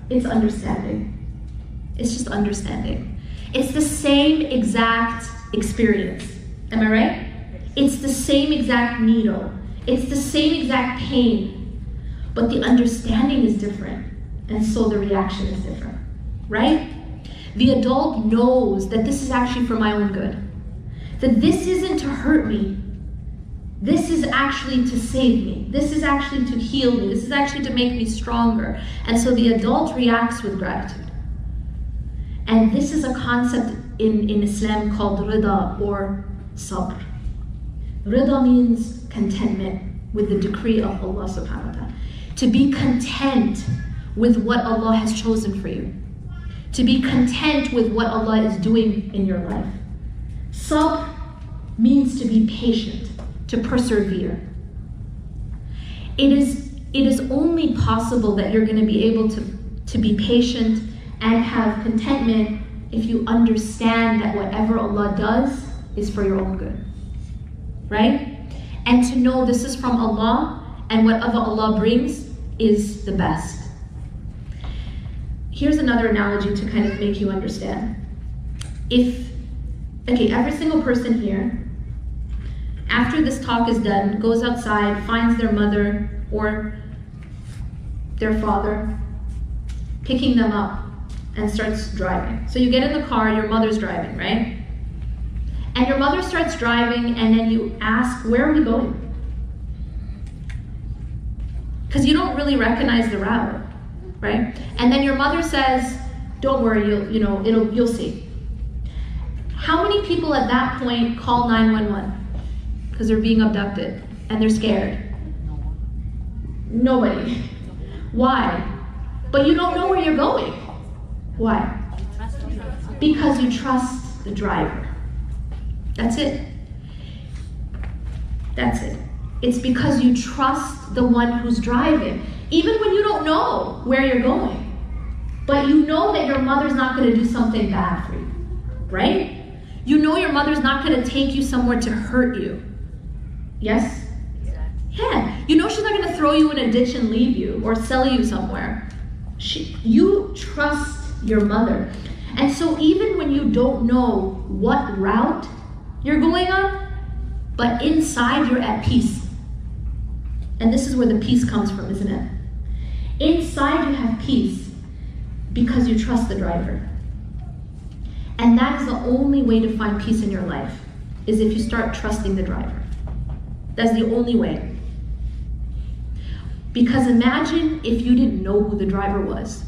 It's understanding. It's just understanding. It's the same exact experience. Am I right? It's the same exact needle. It's the same exact pain. But the understanding is different. And so the reaction is different. Right? The adult knows that this is actually for my own good. That this isn't to hurt me. This is actually to save me. This is actually to heal me. This is actually to make me stronger. And so the adult reacts with gratitude. And this is a concept in Islam called rida or sabr. Rida means contentment with the decree of Allah subhanahu wa ta'ala. To be content with what Allah has chosen for you. To be content with what Allah is doing in your life. Sabr means to be patient, to persevere. It is only possible that you're going to be able to be patient and have contentment if you understand that whatever Allah does is for your own good. Right? And to know this is from Allah and whatever Allah brings is the best. Here's another analogy to kind of make you understand. Every single person here, after this talk is done, goes outside, finds their mother or their father, picking them up and starts driving. So you get in the car, your mother's driving, right? And your mother starts driving and then you ask, where are we going? Because you don't really recognize the route, right? And then your mother says, don't worry, you'll see. How many people at that point call 911? Because they're being abducted and they're scared. Nobody. Why? But you don't know where you're going. Why? Because you trust the driver. That's it. That's it. It's because you trust the one who's driving. Even when you don't know where you're going. But you know that your mother's not going to do something bad for you. Right? You know your mother's not going to take you somewhere to hurt you. Yes? Yeah. You know she's not going to throw you in a ditch and leave you or sell you somewhere. You trust your mother. And so even when you don't know what route you're going on, but inside you're at peace. And this is where the peace comes from, isn't it? Inside you have peace because you trust the driver. And that is the only way to find peace in your life, is if you start trusting the driver. That's the only way. Because imagine if you didn't know who the driver was.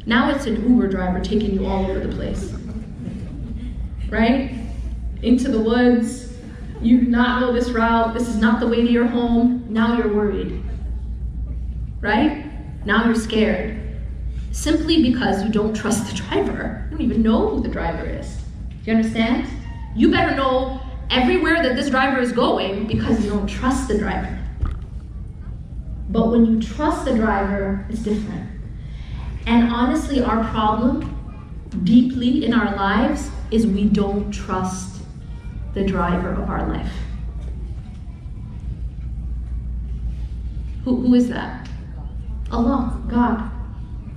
Now it's an Uber driver taking you all over the place. Right? Into the woods. You do not know this route. This is not the way to your home. Now you're worried. Right? Now you're scared. Simply because you don't trust the driver. You don't even know who the driver is. Do you understand? You better know everywhere that this driver is going because you don't trust the driver. But when you trust the driver, it's different. And honestly, our problem deeply in our lives is we don't trust the driver of our life. Who is that? Allah, God.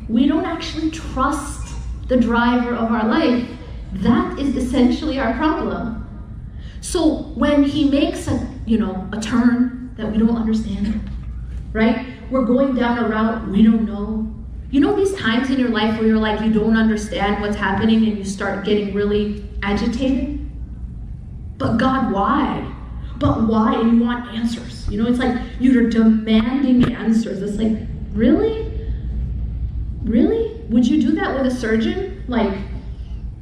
We don't actually trust the driver of our life. That is essentially our problem. So when he makes a turn that we don't understand, right? We're going down a route we don't know. You know these times in your life where you're like, you don't understand what's happening and you start getting really agitated? But God, why? But why? And you want answers. It's like you're demanding answers. It's like, really? Really? Would you do that with a surgeon? Like,